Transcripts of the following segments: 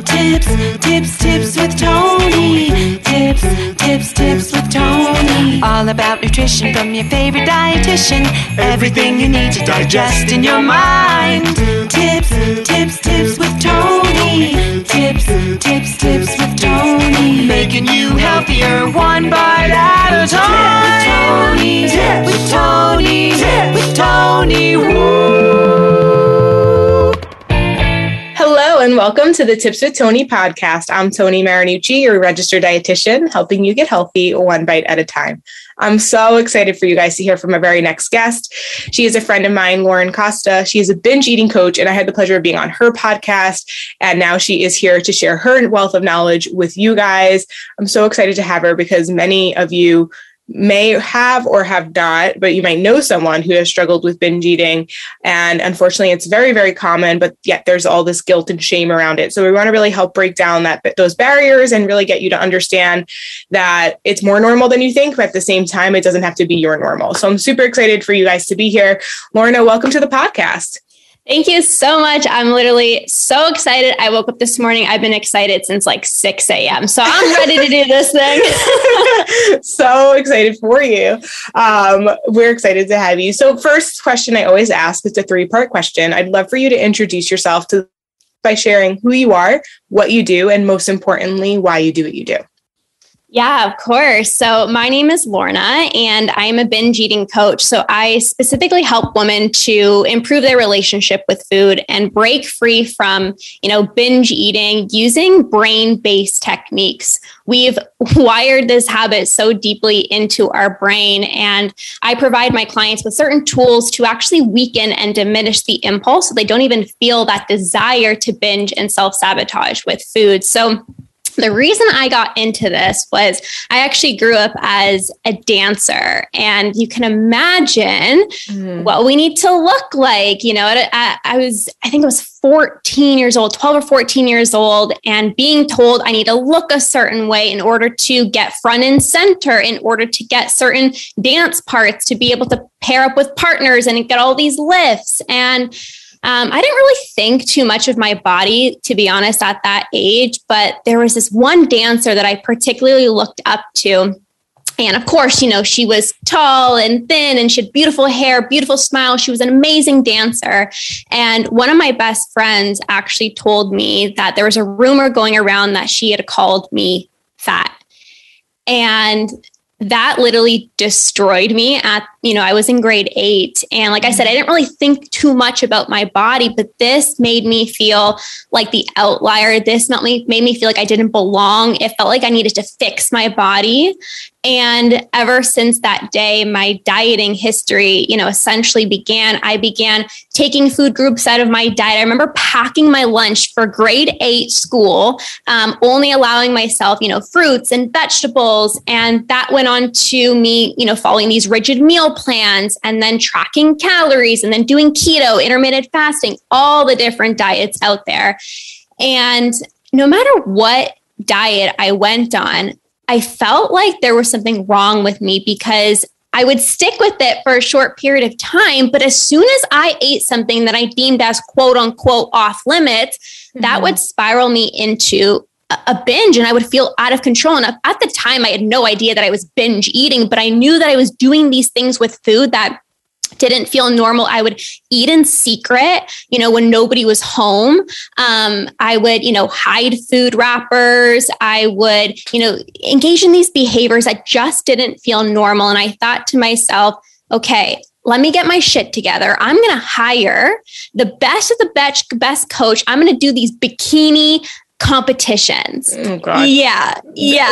Tips with Tony. Tips with Tony. All about nutrition from your favorite dietitian. Everything you need to digest in your mind. Tips with Tony. Tips with Tony. Making you healthier one bite at a time. With Tony. Woo. Hello and welcome to the Tips with Tony podcast. I'm Tony Marinucci, your registered dietitian, helping you get healthy one bite at a time. I'm so excited for you guys to hear from our very next guest. She is a friend of mine, Lorna Costa. She is a binge eating coach, and I had the pleasure of being on her podcast. And now she is here to share her wealth of knowledge with you guys. I'm so excited to have her because many of you may have or have not, but you might know someone who has struggled with binge eating. And unfortunately, it's very, very common, but yet there's all this guilt and shame around it. So we want to really help break down those barriers and really get you to understand that it's more normal than you think, but at the same time, it doesn't have to be your normal. So I'm super excited for you guys to be here. Lorna, welcome to the podcast. Thank you so much. I'm literally so excited. I woke up this morning. I've been excited since like 6 a.m. So I'm ready to do this thing. So excited for you. We're excited to have you. So first question I always ask, it's a 3-part question. I'd love for you to introduce yourself by sharing who you are, what you do, and most importantly, why you do what you do. Yeah, of course. So my name is Lorna and I'm a binge eating coach. So I specifically help women to improve their relationship with food and break free from, binge eating using brain-based techniques. We've wired this habit so deeply into our brain, and I provide my clients with certain tools to actually weaken and diminish the impulse so they don't even feel that desire to binge and self-sabotage with food. So the reason I got into this was I actually grew up as a dancer, and you can imagine what we need to look like. I think I was 14 years old, 12 or 14 years old, and being told I need to look a certain way in order to get front and center, in order to get certain dance parts, to be able to pair up with partners and get all these lifts. And I didn't really think too much of my body, to be honest, at that age, but there was this one dancer that I particularly looked up to. And of course, she was tall and thin and she had beautiful hair, beautiful smile. She was an amazing dancer. And one of my best friends actually told me that there was a rumor going around that she had called me fat. And that literally destroyed me I was in grade 8. And like I said, I didn't really think too much about my body, but this made me feel like the outlier. This made me feel like I didn't belong. It felt like I needed to fix my body. And ever since that day, my dieting history, essentially began. I began taking food groups out of my diet. I remember packing my lunch for grade 8 school, only allowing myself, fruits and vegetables. And that went on to me, following these rigid meal plans and then tracking calories and then doing keto, intermittent fasting, all the different diets out there. And no matter what diet I went on, I felt like there was something wrong with me because I would stick with it for a short period of time. But as soon as I ate something that I deemed as quote unquote off limits, that would spiral me into a binge and I would feel out of control. And at the time, I had no idea that I was binge eating, but I knew that I was doing these things with food that didn't feel normal. I would eat in secret, when nobody was home. I would, hide food wrappers. I would, engage in these behaviors that just didn't feel normal. And I thought to myself, okay, let me get my shit together. I'm going to hire the best of the best coach. I'm going to do these bikini competitions. Oh God. Yeah.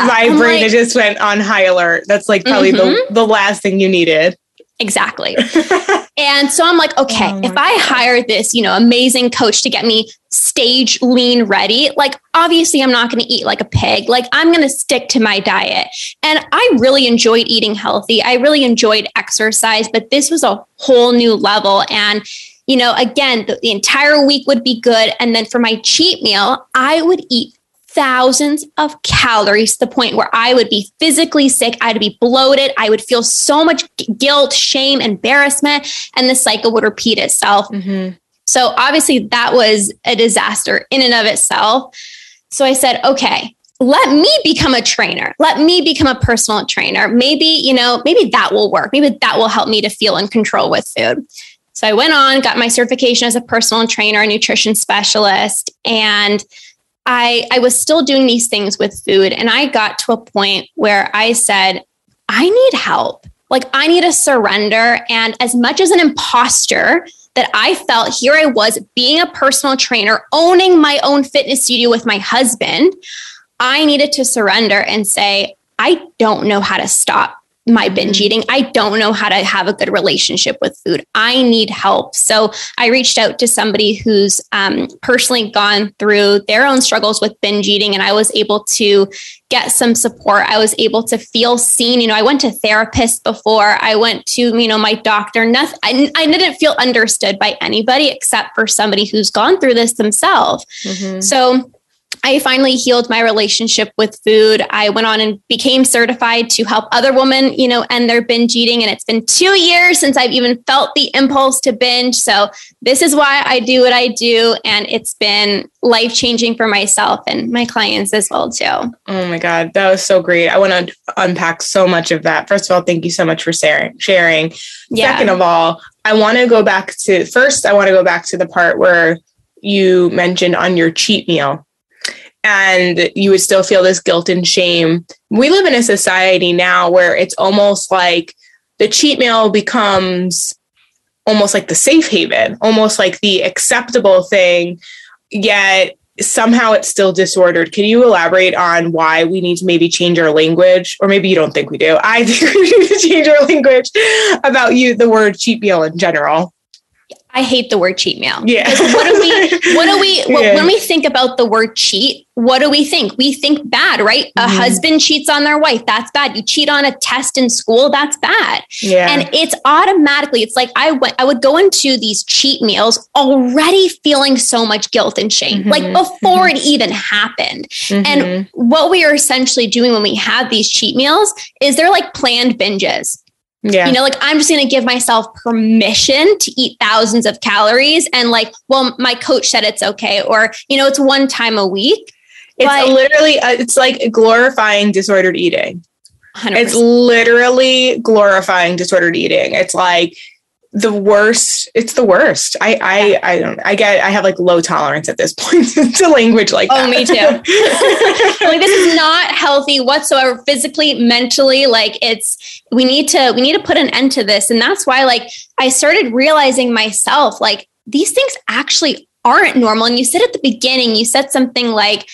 My brain just went on high alert. That's like probably the last thing you needed. Exactly. And so I'm like, okay, if I hire this, amazing coach to get me stage lean ready, like obviously I'm not going to eat like a pig. Like I'm going to stick to my diet. And I really enjoyed eating healthy. I really enjoyed exercise, but this was a whole new level. And again, the entire week would be good. And then for my cheat meal, I would eat thousands of calories to the point where I would be physically sick. I'd be bloated. I would feel so much guilt, shame, embarrassment, and the cycle would repeat itself. So obviously that was a disaster in and of itself. So I said, okay, let me become a trainer. Let me become a personal trainer. Maybe that will work. Maybe that will help me to feel in control with food. So I went on, got my certification as a personal trainer, a nutrition specialist, and I was still doing these things with food. And I got to a point where I said, I need help. Like, I need to surrender. And as much as an imposter that I felt, here I was being a personal trainer, owning my own fitness studio with my husband, I needed to surrender and say, I don't know how to stop my binge eating. I don't know how to have a good relationship with food. I need help. So I reached out to somebody who's personally gone through their own struggles with binge eating, and I was able to get some support. I was able to feel seen. I went to therapists before. I went to, my doctor. Nothing. I didn't feel understood by anybody except for somebody who's gone through this themselves. So I finally healed my relationship with food. I went on and became certified to help other women, end their binge eating. And it's been 2 years since I've even felt the impulse to binge. So this is why I do what I do. And it's been life-changing for myself and my clients as well, too. Oh my God, that was so great. I want to unpack so much of that. First of all, thank you so much for sharing. Yeah. Second of all, I want to go back to the part where you mentioned on your cheat meal. And you would still feel this guilt and shame. We live in a society now where it's almost like the cheat meal becomes almost like the safe haven, almost like the acceptable thing, yet somehow it's still disordered. Can you elaborate on why we need to maybe change our language? Or maybe you don't think we do. I think we need to change our language about the word cheat meal in general. I hate the word cheat meal. Yeah. When we think about the word cheat, what do we think? We think bad, right? A husband cheats on their wife. That's bad. You cheat on a test in school. That's bad. Yeah. And it's automatically, it's like I would go into these cheat meals already feeling so much guilt and shame, like before it even happened. And what we are essentially doing when we have these cheat meals is they're like planned binges. Yeah. I'm just going to give myself permission to eat thousands of calories. And my coach said it's okay. Or, it's one time a week. It's literally, it's like glorifying disordered eating. 100%. It's literally glorifying disordered eating. It's like the worst. It's the worst. I have like low tolerance at this point to language like that. Oh, me too. This is not healthy whatsoever, physically, mentally. We need to put an end to this. And that's why I started realizing myself, these things actually aren't normal. And you said at the beginning, you said something like,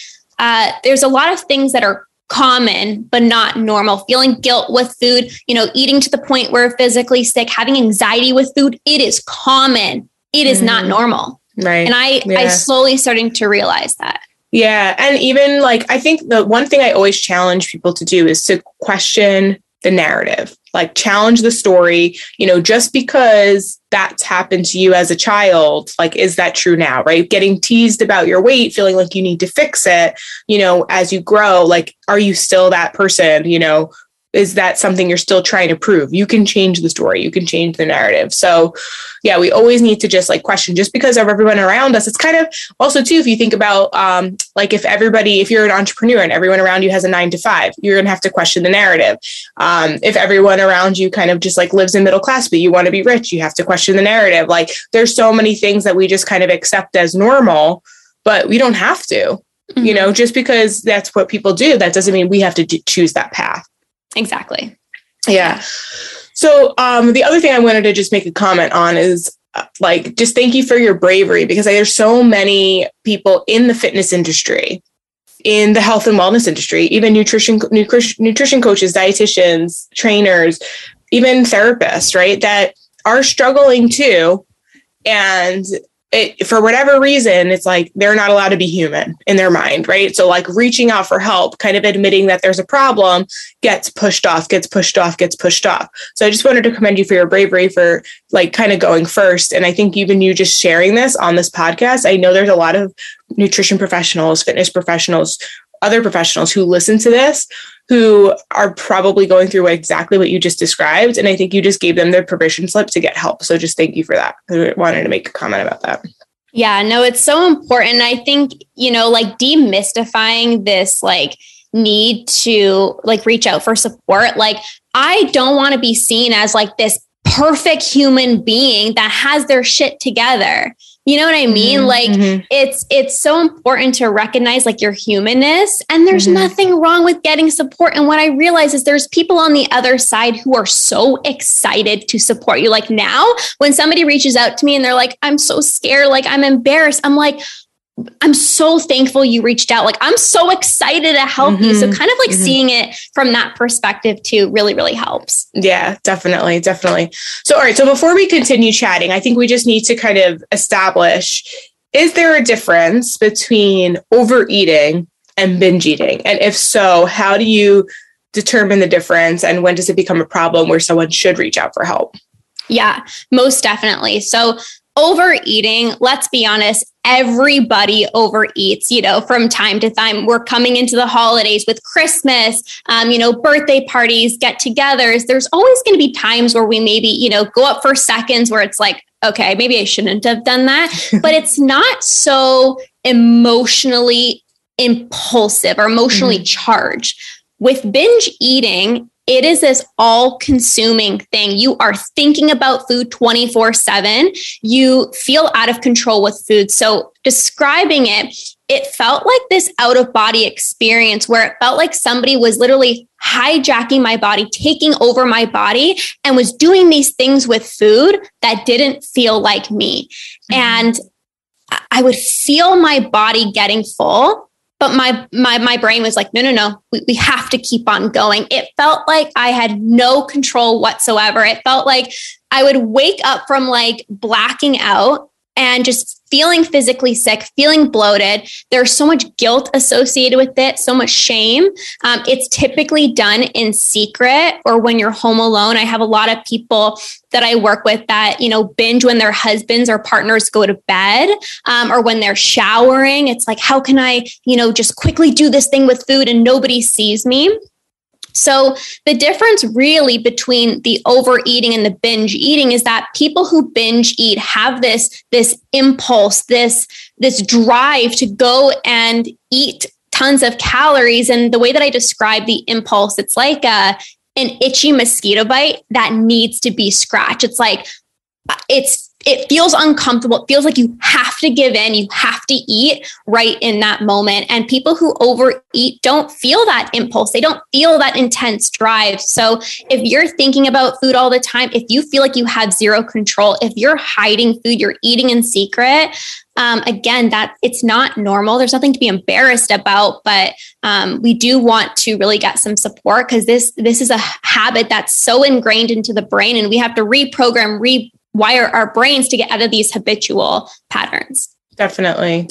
there's a lot of things that are common, but not normal. Feeling guilt with food, eating to the point where we're physically sick, having anxiety with food. It is common. It is not normal. Right. And I slowly starting to realize that. Yeah. And even I think the one thing I always challenge people to do is to question the narrative, challenge the story, just because that's happened to you as a child, is that true now, right? Getting teased about your weight, feeling like you need to fix it, as you grow, are you still that person? Is that something you're still trying to prove? You can change the story. You can change the narrative. So yeah, we always need to just question just because of everyone around us. It's kind of also too, if you think about if you're an entrepreneur and everyone around you has a 9-to-5, you're going to have to question the narrative. If everyone around you kind of just lives in middle class, but you want to be rich, you have to question the narrative. There's so many things that we just kind of accept as normal, but we don't have to, just because that's what people do. That doesn't mean we have to choose that path. Exactly. Yeah. So the other thing I wanted to just make a comment on is just thank you for your bravery, because there's so many people in the fitness industry, in the health and wellness industry, even nutrition coaches, dietitians, trainers, even therapists, right, that are struggling too. And for whatever reason, it's they're not allowed to be human in their mind, right? So reaching out for help, kind of admitting that there's a problem, gets pushed off. So I just wanted to commend you for your bravery for kind of going first. And I think even you just sharing this on this podcast, I know there's a lot of nutrition professionals, fitness professionals, other professionals who listen to this, who are probably going through exactly what you just described. And I think you just gave them their permission slip to get help. So just thank you for that. I wanted to make a comment about that. Yeah, no, it's so important. I think, like demystifying this like need to like reach out for support. Like, I don't want to be seen as like this perfect human being that has their shit together. You know what I mean? It's so important to recognize like your humanness, and there's nothing wrong with getting support. And what I realize is there's people on the other side who are so excited to support you. Like now when somebody reaches out to me and they're like, I'm so scared, like I'm embarrassed. I'm like, I'm so thankful you reached out. Like, I'm so excited to help you. So kind of like seeing it from that perspective too really, really helps. Yeah, definitely. Definitely. So, all right. So before we continue chatting, I think we just need to kind of establish, is there a difference between overeating and binge eating? And if so, how do you determine the difference? And when does it become a problem where someone should reach out for help? Yeah, most definitely. So overeating, let's be honest, everybody overeats, from time to time. We're coming into the holidays with Christmas, birthday parties, get-togethers. There's always going to be times where we maybe, go up for seconds where it's like, okay, maybe I shouldn't have done that. But it's not so emotionally impulsive or emotionally charged. With binge eating, it is this all-consuming thing. You are thinking about food 24/7. You feel out of control with food. So describing it, it felt like this out-of-body experience where it felt like somebody was literally hijacking my body, taking over my body, and was doing these things with food that didn't feel like me. And I would feel my body getting full, but my brain was like, no, we have to keep on going. It felt like I had no control whatsoever. It felt like I would wake up from like blacking out and just feeling physically sick, feeling bloated. There's so much guilt associated with it, so much shame. It's typically done in secret or when you're home alone. I have a lot of people that I work with that, binge when their husbands or partners go to bed, or when they're showering. It's like, how can I, just quickly do this thing with food and nobody sees me? So the difference really between the overeating and the binge eating is that people who binge eat have this impulse, this drive to go and eat tons of calories. And the way that I describe the impulse, it's like an itchy mosquito bite that needs to be scratched. It's like, it feels uncomfortable. It feels like you have to give in. You have to eat right in that moment. And people who overeat don't feel that impulse. They don't feel that intense drive. So if you're thinking about food all the time, if you feel like you have zero control, if you're hiding food, you're eating in secret, again, that it's not normal. There's nothing to be embarrassed about, but we do want to really get some support because this is a habit that's so ingrained into the brain, and we have to rewire our brains to get out of these habitual patterns. Definitely.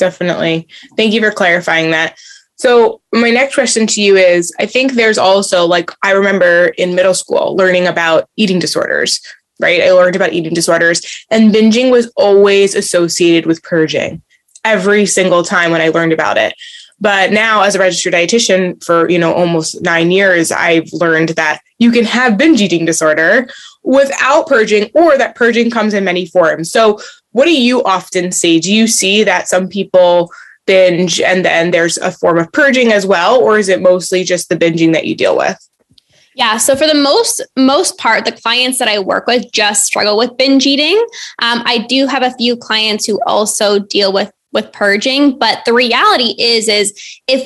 Thank you for clarifying that. So my next question to you is, I think there's also, like, I remember in middle school learning about eating disorders, right? I learned about eating disorders, and binging was always associated with purging every single time when I learned about it. But now as a registered dietitian for, almost 9 years, I've learned that you can have binge eating disorder without purging, or that purging comes in many forms. So what do you often see? Do you see that some people binge and then there's a form of purging as well? Or is it mostly just the binging that you deal with? Yeah. So for the most part, the clients that I work with just struggle with binge eating. I do have a few clients who also deal with purging. But the reality is if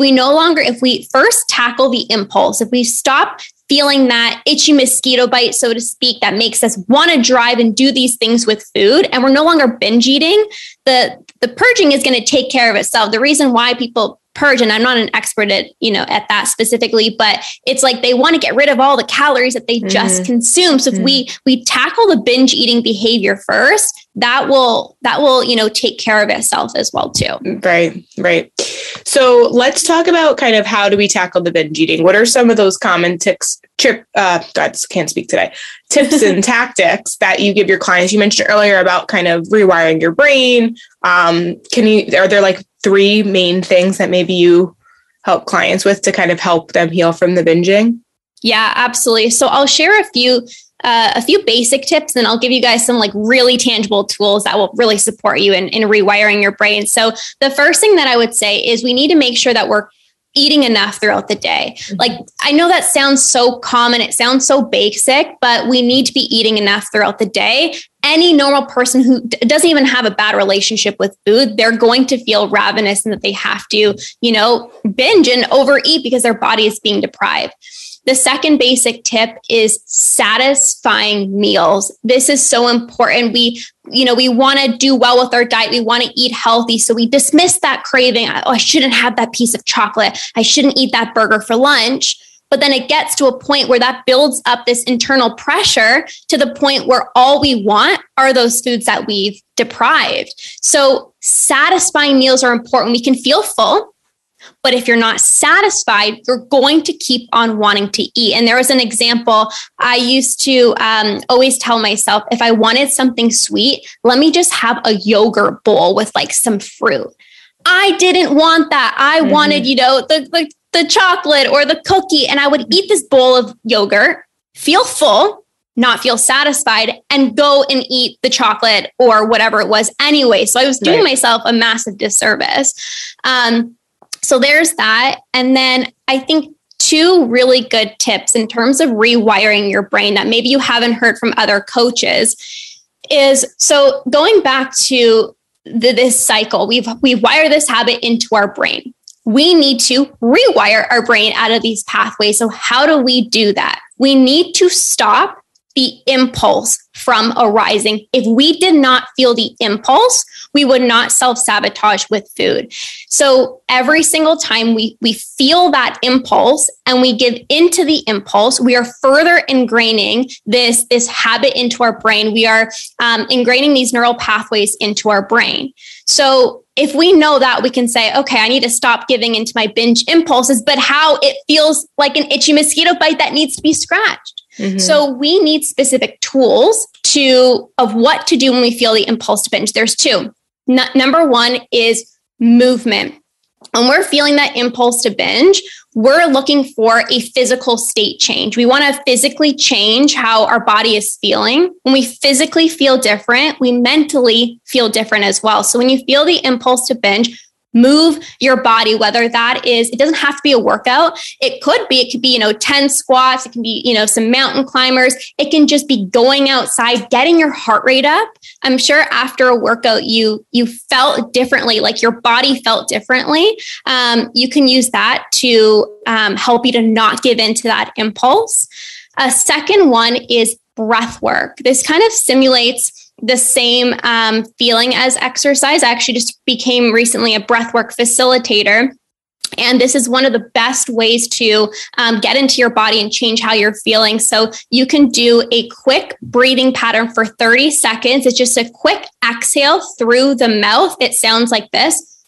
we first tackle the impulse, if we stop feeling that itchy mosquito bite, so to speak, that makes us want to drive and do these things with food, and we're no longer binge eating, the purging is going to take care of itself. The reason why people purge, and I'm not an expert at that specifically, but it's like they want to get rid of all the calories that they just consume. So if we tackle the binge eating behavior first, that will take care of itself as well too. Right. So let's talk about kind of how do we tackle the binge eating? What are some of those common tips and tactics that you give your clients? You mentioned earlier about kind of rewiring your brain. Are there like 3 main things that maybe you help clients with to kind of help them heal from the binging? Yeah, absolutely. So I'll share a a few basic tips, and I'll give you guys some like really tangible tools that will really support you in rewiring your brain. So the first thing that I would say is we need to make sure that we're eating enough throughout the day. Like, I know that sounds so common, it sounds so basic, but we need to be eating enough throughout the day. Any normal person who doesn't even have a bad relationship with food, they're going to feel ravenous and that they have to, binge and overeat because their body is being deprived. The second basic tip is satisfying meals. This is so important. We want to do well with our diet. We want to eat healthy. So we dismiss that craving. Oh, I shouldn't have that piece of chocolate. I shouldn't eat that burger for lunch. But then it gets to a point where that builds up this internal pressure to the point where all we want are those foods that we've deprived. So satisfying meals are important. We can feel full, but if you're not satisfied, you're going to keep on wanting to eat. And there was an example I used to always tell myself, if I wanted something sweet, let me just have a yogurt bowl with like some fruit. I didn't want that. I wanted, the chocolate or the cookie, and I would eat this bowl of yogurt, feel full, not feel satisfied, and go and eat the chocolate or whatever it was anyway. So I was doing myself a massive disservice. So there's that. And then I think two really good tips in terms of rewiring your brain that maybe you haven't heard from other coaches is, so going back to this cycle, we wire this habit into our brain. We need to rewire our brain out of these pathways. So how do we do that? We need to stop the impulse from arising. If we did not feel the impulse, we would not self-sabotage with food. So every single time we feel that impulse and we give into the impulse, we are further ingraining this habit into our brain. We are ingraining these neural pathways into our brain. So if we know that, we can say, okay, I need to stop giving into my binge impulses, but how it feels like an itchy mosquito bite that needs to be scratched. Mm-hmm. So we need specific tools of what to do when we feel the impulse to binge. There's two. Number one is movement. When we're feeling that impulse to binge, we're looking for a physical state change. We want to physically change how our body is feeling. When we physically feel different, we mentally feel different as well. So when you feel the impulse to binge, move your body, whether that is, it doesn't have to be a workout. It could be 10 squats. It can be, some mountain climbers. It can just be going outside, getting your heart rate up. I'm sure after a workout, you felt differently, like your body felt differently. You can use that to help you to not give in to that impulse. A second one is breath work. This kind of simulates the same feeling as exercise. I actually just became recently a breathwork facilitator. And this is one of the best ways to get into your body and change how you're feeling. So you can do a quick breathing pattern for 30 seconds. It's just a quick exhale through the mouth. It sounds like this.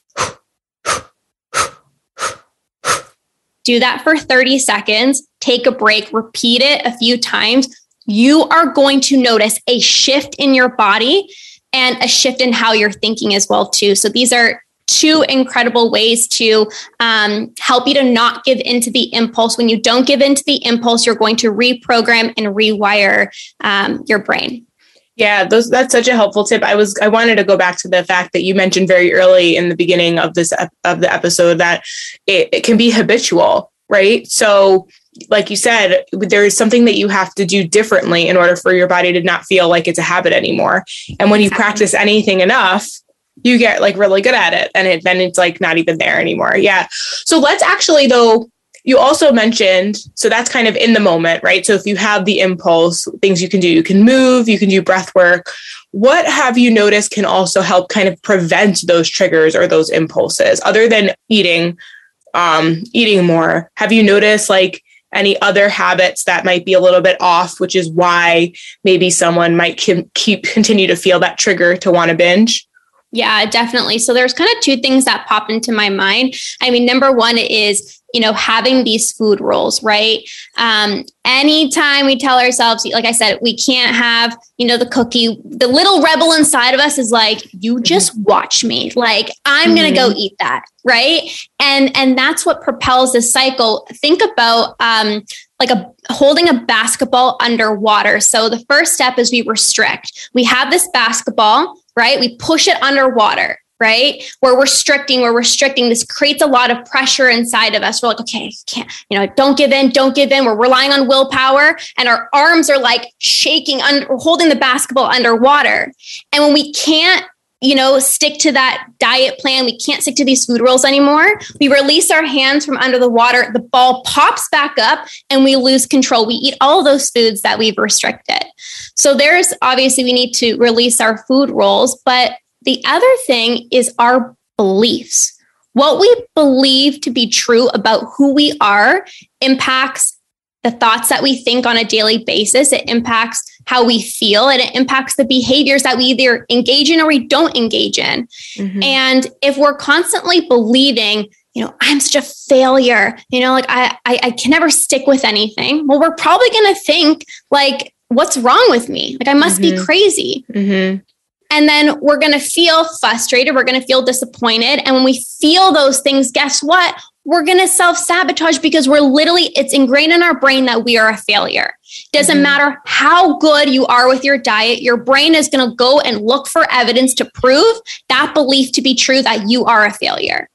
Do that for 30 seconds. Take a break. Repeat it a few times. You are going to notice a shift in your body and a shift in how you're thinking as well, too. So these are two incredible ways to help you to not give into the impulse. When you don't give into the impulse, you're going to reprogram and rewire your brain. Yeah, that's such a helpful tip. I wanted to go back to the fact that you mentioned very early in the beginning of the episode that it can be habitual, right? So like you said, there is something that you have to do differently in order for your body to not feel like it's a habit anymore. And when you practice anything enough, you get like really good at it. And then it's like not even there anymore. Yeah. So let's actually, though, you also mentioned, so that's kind of in the moment, right? So if you have the impulse, things you can do, you can move, you can do breath work. What have you noticed can also help kind of prevent those triggers or those impulses other than eating more? Have you noticed like any other habits that might be a little bit off, which is why maybe someone might continue to feel that trigger to want to binge? Yeah, definitely. So there's kind of two things that pop into my mind. I mean, number one is, having these food rules, right? Anytime we tell ourselves, like I said, we can't have, the cookie, the little rebel inside of us is like, you just watch me, like, I'm going to go eat that. Right. And that's what propels the cycle. Think about, holding a basketball underwater. So the first step is we restrict. We have this basketball, right? We push it underwater, right? We're restricting. This creates a lot of pressure inside of us. We're like, okay, can't, don't give in. We're relying on willpower, and our arms are like shaking under, holding the basketball underwater. And when we can't, stick to that diet plan, we can't stick to these food rules anymore, we release our hands from under the water, the ball pops back up, and we lose control. We eat all those foods that we've restricted. So there's obviously, we need to release our food rules, but the other thing is our beliefs. What we believe to be true about who we are impacts the thoughts that we think on a daily basis. It impacts how we feel, and it impacts the behaviors that we either engage in or we don't engage in. Mm-hmm. And if we're constantly believing, I'm such a failure, I can never stick with anything, well, we're probably going to think like, what's wrong with me? Like, I must be crazy. Mm-hmm. And then we're going to feel frustrated. We're going to feel disappointed. And when we feel those things, guess what? We're going to self-sabotage, because it's ingrained in our brain that we are a failure. Doesn't matter how good you are with your diet, your brain is going to go and look for evidence to prove that belief to be true, that you are a failure.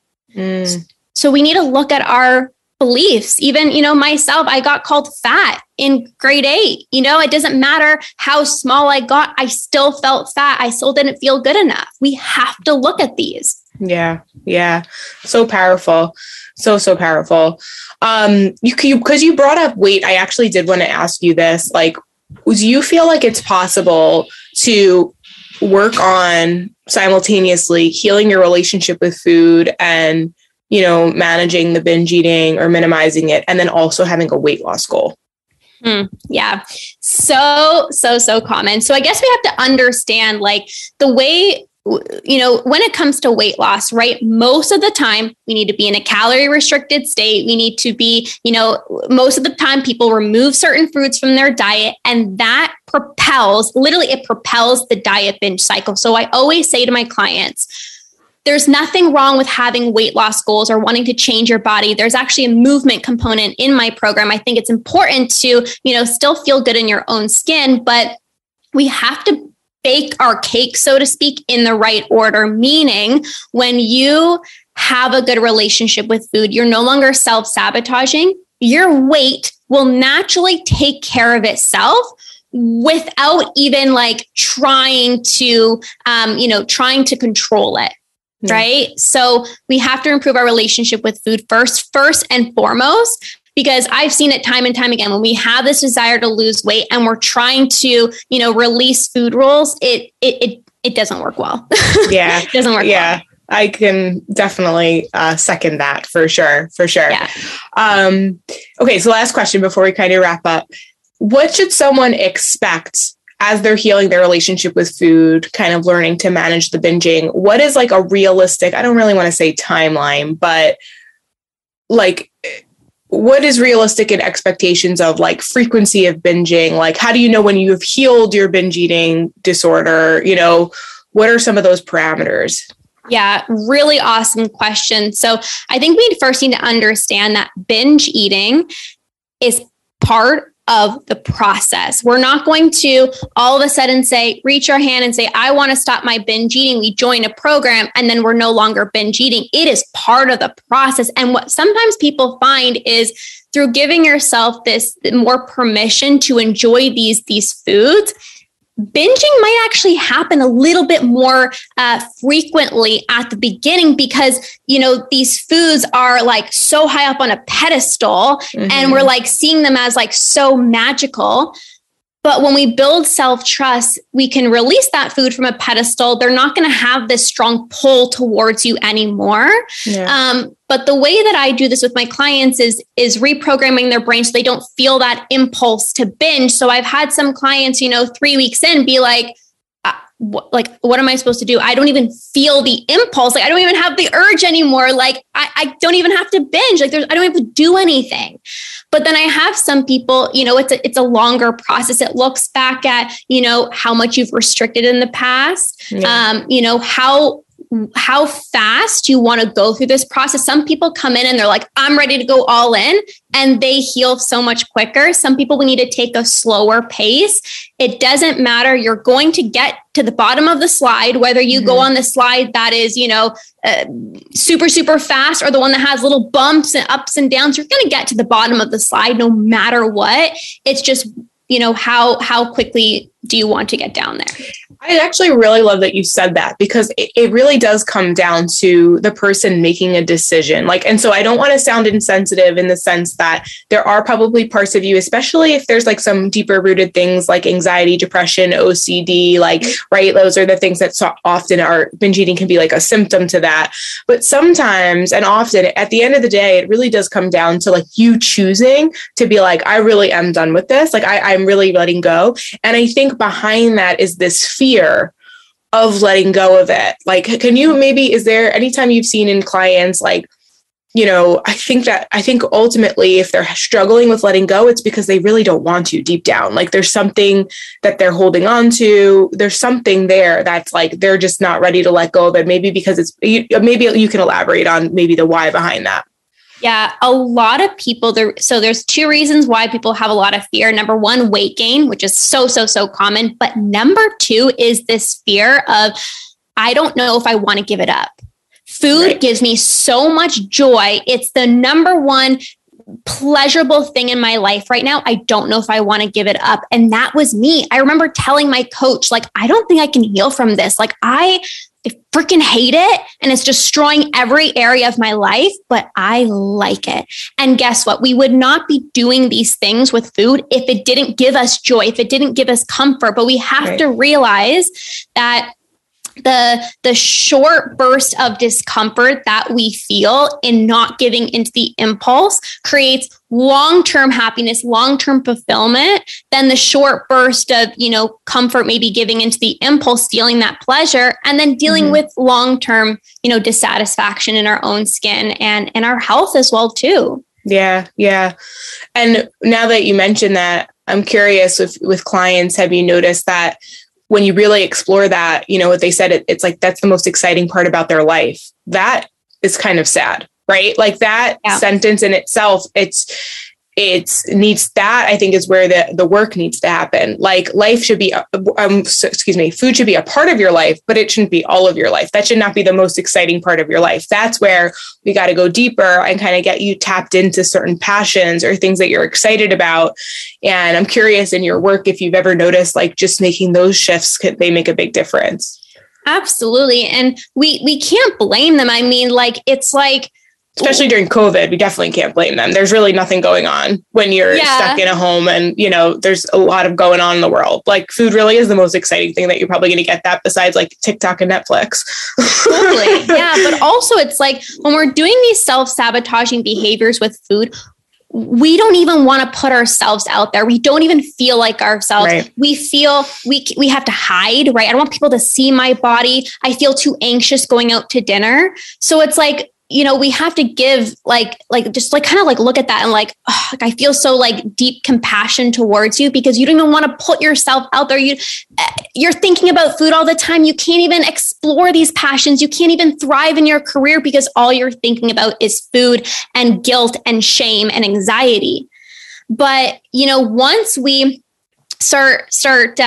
So we need to look at our beliefs. Even, myself, I got called fat in grade 8. It doesn't matter how small I got. I still felt fat. I still didn't feel good enough. We have to look at these. Yeah. So powerful. So powerful. Because you brought up weight, I actually did want to ask you this. Like, do you feel like it's possible to work on simultaneously healing your relationship with food and, managing the binge eating or minimizing it, and then also having a weight loss goal? Yeah. So common. So I guess we have to understand, like, the way, when it comes to weight loss, right? Most of the time we need to be in a calorie restricted state. We need to be, most of the time people remove certain foods from their diet, and that propels the diet binge cycle. So I always say to my clients, there's nothing wrong with having weight loss goals or wanting to change your body. There's actually a movement component in my program. I think it's important to, still feel good in your own skin, but we have to bake our cake, so to speak, in the right order. Meaning, when you have a good relationship with food, you're no longer self-sabotaging. Your weight will naturally take care of itself without even like trying to control it. Right. So we have to improve our relationship with food first and foremost, because I've seen it time and time again. When we have this desire to lose weight and we're trying to, release food rules, it doesn't work well. Yeah. It doesn't work well. I can definitely second that for sure. Yeah. Okay. So last question before we kind of wrap up. What should someone expect as they're healing their relationship with food, kind of learning to manage the binging? What is like a realistic, I don't really want to say timeline, but like, what is realistic in expectations of like frequency of binging? Like, how do you know when you have healed your binge eating disorder? What are some of those parameters? Yeah, really awesome question. So I think we first need to understand that binge eating is part of the process. We're not going to all of a sudden reach our hand and say, I want to stop my binge eating. We join a program and then we're no longer binge eating. It is part of the process. And what sometimes people find is through giving yourself this more permission to enjoy these foods, binging might actually happen a little bit more frequently at the beginning, because, these foods are like so high up on a pedestal and we're like seeing them as like so magical. But when we build self-trust, we can release that food from a pedestal. They're not going to have this strong pull towards you anymore. Yeah. But the way that I do this with my clients is reprogramming their brain so they don't feel that impulse to binge. So I've had some clients, 3 weeks in, be like, what am I supposed to do? I don't even feel the impulse. Like, I don't even have the urge anymore. Like, I don't even have to binge. Like, I don't have to do anything. But then I have some people, it's a longer process. It looks back at, how much you've restricted in the past, how fast you want to go through this process. Some people come in and they're like, I'm ready to go all in, and they heal so much quicker. Some people, we need to take a slower pace. It doesn't matter. You're going to get to the bottom of the slide, whether you go on the slide that is, super, super fast, or the one that has little bumps and ups and downs. You're going to get to the bottom of the slide no matter what. It's just, how quickly do you want to get down there? I actually really love that you said that, because it really does come down to the person making a decision. And so I don't want to sound insensitive in the sense that there are probably parts of you, especially if there's some deeper rooted things like anxiety, depression, OCD, right? Those are the things that so often are binge eating can be a symptom to that. But sometimes and often at the end of the day, it really does come down to you choosing to be I really am done with this. I'm really letting go. And I think behind that is this fear of letting go of it. Can you is there any time you've seen in clients, I think ultimately if they're struggling with letting go, it's because they really don't want to deep down. There's something that they're holding on to. There's something there that's they're just not ready to let go of it. Maybe because maybe you can elaborate on maybe the why behind that. Yeah, a lot of people there. So there's two reasons why people have a lot of fear. Number one, weight gain, which is so common. But number two is this fear of, I don't know if I want to give it up. Food gives me so much joy. It's the number one pleasurable thing in my life right now. I don't know if I want to give it up. And that was me. I remember telling my coach, I don't think I can heal from this. I freaking hate it. And it's destroying every area of my life, but I like it. And guess what? We would not be doing these things with food if it didn't give us joy, if it didn't give us comfort. But we have to realize that the short burst of discomfort that we feel in not giving into the impulse creates long-term happiness, long-term fulfillment. Then the short burst of, comfort, maybe giving into the impulse, feeling that pleasure, and then dealing with long-term, dissatisfaction in our own skin and our health as well too. Yeah. Yeah. And now that you mentioned that, I'm curious with clients, have you noticed that when you really explore that, what they said, it's that's the most exciting part about their life. That is kind of sad, right? That sentence in itself, it needs that, I think, is where the work needs to happen. Life should be, food should be a part of your life, but it shouldn't be all of your life. That should not be the most exciting part of your life. That's where we got to go deeper and kind of get you tapped into certain passions or things that you're excited about. And I'm curious in your work, if you've ever noticed, just making those shifts, could they make a big difference? Absolutely. And we can't blame them. It's especially during COVID, we definitely can't blame them. There's really nothing going on when you're stuck in a home and, there's a lot of going on in the world. Food really is the most exciting thing that you're probably going to get that besides TikTok and Netflix. Totally. Yeah. But also it's when we're doing these self-sabotaging behaviors with food, we don't even want to put ourselves out there. We don't even feel like ourselves. Right. We feel we have to hide, right? I don't want people to see my body. I feel too anxious going out to dinner. So it's we have to give just kind of look at that and I feel so deep compassion towards you, because you don't even want to put yourself out there. You're thinking about food all the time. You can't even explore these passions. You can't even thrive in your career because all you're thinking about is food and guilt and shame and anxiety. But, once we start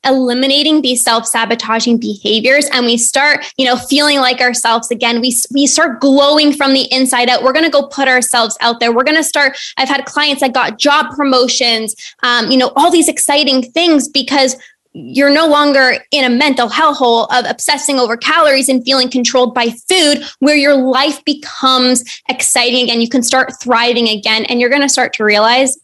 eliminating these self-sabotaging behaviors and we start, feeling like ourselves again, we start glowing from the inside out. We're going to go put ourselves out there. We're going to start. I've had clients that got job promotions, all these exciting things because you're no longer in a mental hellhole of obsessing over calories and feeling controlled by food, where your life becomes exciting again. You can start thriving again, and you're going to start to realize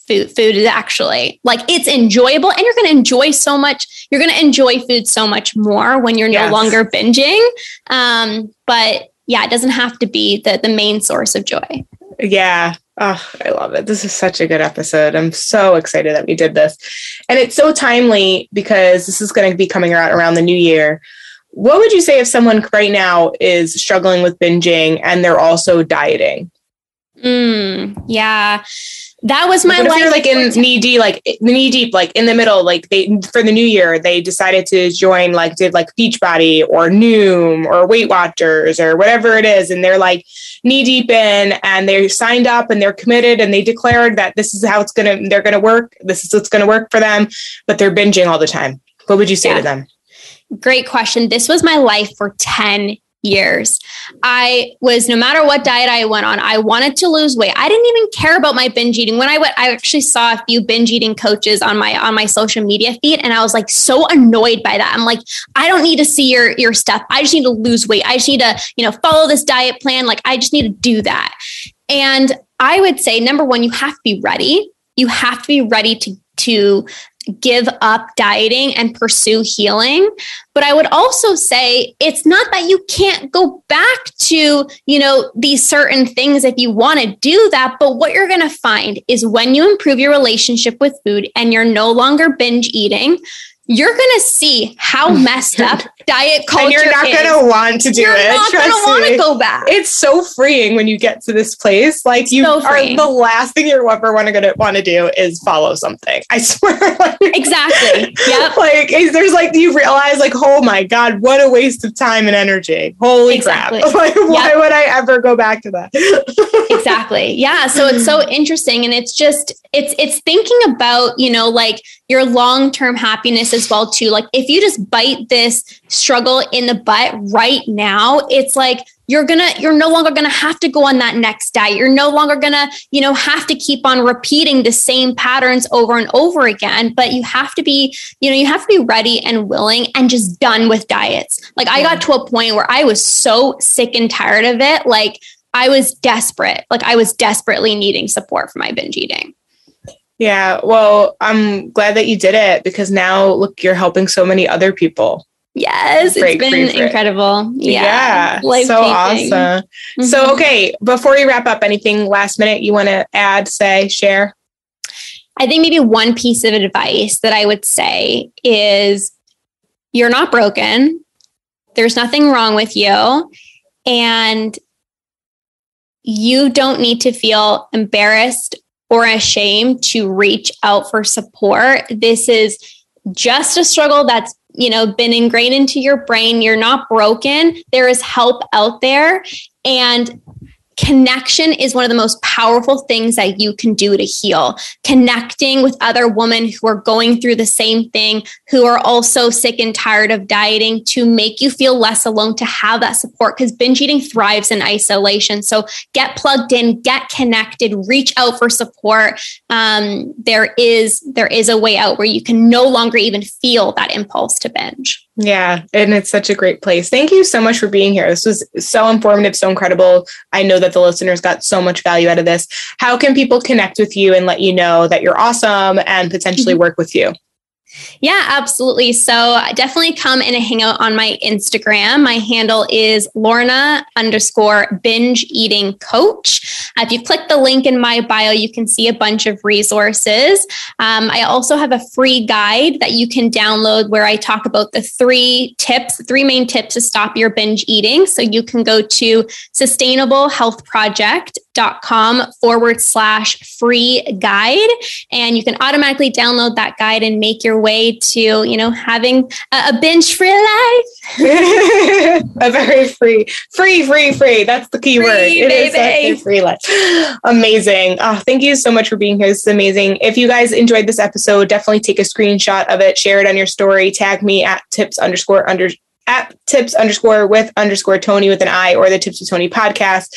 food is actually it's enjoyable, and you're going to enjoy so much. You're going to enjoy food so much more when you're no longer binging. But it doesn't have to be the main source of joy. Yeah. Oh, I love it. This is such a good episode. I'm so excited that we did this. And it's so timely because this is going to be coming out around the new year. What would you say if someone right now is struggling with binging and they're also dieting? Yeah. That was my life. You're like in knee deep, like in the middle, like for the new year, they decided to join, like did like Beachbody or Noom or Weight Watchers or whatever it is. And they're like knee deep in, and they signed up and they're committed and they declared that this is how they're going to work. This is what's going to work for them, but they're binging all the time. What would you say to them? Great question. This was my life for 10 years. No matter what diet I went on, I wanted to lose weight. I didn't even care about my binge eating. When I actually saw a few binge eating coaches on my social media feed, and I was like so annoyed by that. I'm like, I don't need to see your stuff. I just need to lose weight. I just need to, follow this diet plan. Like, I just need to do that. And I would say, number one, you have to be ready. You have to be ready to give up dieting and pursue healing. But I would also say it's not that you can't go back to, these certain things if you want to do that. But what you're going to find is when you improve your relationship with food and you're no longer binge eating, you're going to see how messed up diet culture is. And you're not going to want to do it. You're not going to want to go back. It's so freeing when you get to this place. Like, you are the last thing you're ever want to do is follow something. I swear. Exactly. Yep. You realize like, oh my God, what a waste of time and energy. Holy crap. Like, why would I ever go back to that? Exactly. Yeah. So it's so interesting. And it's just, it's thinking about, your long-term happiness as well too. Like, if you just bite this struggle in the butt right now, it's like, you're no longer going to have to go on that next diet. You're no longer going to, have to keep on repeating the same patterns over and over again. But you have to be, ready and willing and just done with diets. Like, I got to a point where I was so sick and tired of it. Like, I was desperate. Like, I was desperately needing support for my binge eating. Yeah. Well, I'm glad that you did it, because now look, you're helping so many other people. Yes, it's been incredible. Yeah. So awesome. Mm-hmm. So, okay, before we wrap up, anything last minute you want to add, say, share? I think maybe one piece of advice that I would say is, you're not broken. There's nothing wrong with you. And you don't need to feel embarrassed or ashamed to reach out for support. This is just a struggle that's, been ingrained into your brain. You're not broken. There is help out there. And connection is one of the most powerful things that you can do to heal. Connecting with other women who are going through the same thing, who are also sick and tired of dieting, to make you feel less alone, to have that support, because binge eating thrives in isolation. So get plugged in, get connected, reach out for support. There is a way out where you can no longer even feel that impulse to binge. Yeah. And it's such a great place. Thank you so much for being here. This was so informative, so incredible. I know that the listeners got so much value out of this. How can people connect with you and let you know that you're awesome and potentially work with you? Yeah, absolutely. So definitely come and hang out on my Instagram. My handle is Lorna_binge eating coach. If you click the link in my bio, you can see a bunch of resources. I also have a free guide that you can download where I talk about the three main tips to stop your binge eating. So you can go to sustainablehealthproject.com/free guide, and you can automatically download that guide and make your way to, having a binge-free life. A very free. That's the key word. It is a free life. Amazing. Oh, thank you so much for being here. This is amazing. If you guys enjoyed this episode, definitely take a screenshot of it, share it on your story, tag me at tips_with_Tony with an I, or the Tips with Tony podcast.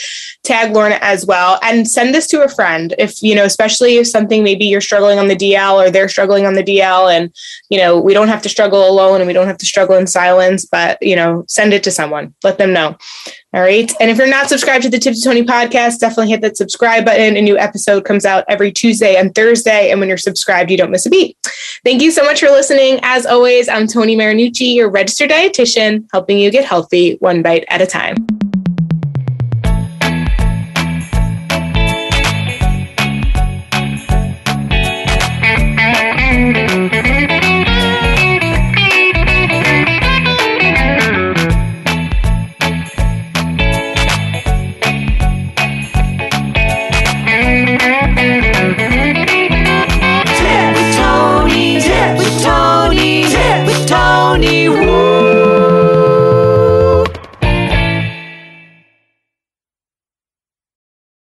Tag Lorna as well, and send this to a friend. If, especially if something, maybe you're struggling on the DL or they're struggling on the DL, and, we don't have to struggle alone and we don't have to struggle in silence, but, send it to someone, let them know. All right. And if you're not subscribed to the Tips with Tony podcast, definitely hit that subscribe button. A new episode comes out every Tuesday and Thursday. And when you're subscribed, you don't miss a beat. Thank you so much for listening. As always, I'm Tony Marinucci, your registered dietitian, helping you get healthy one bite at a time.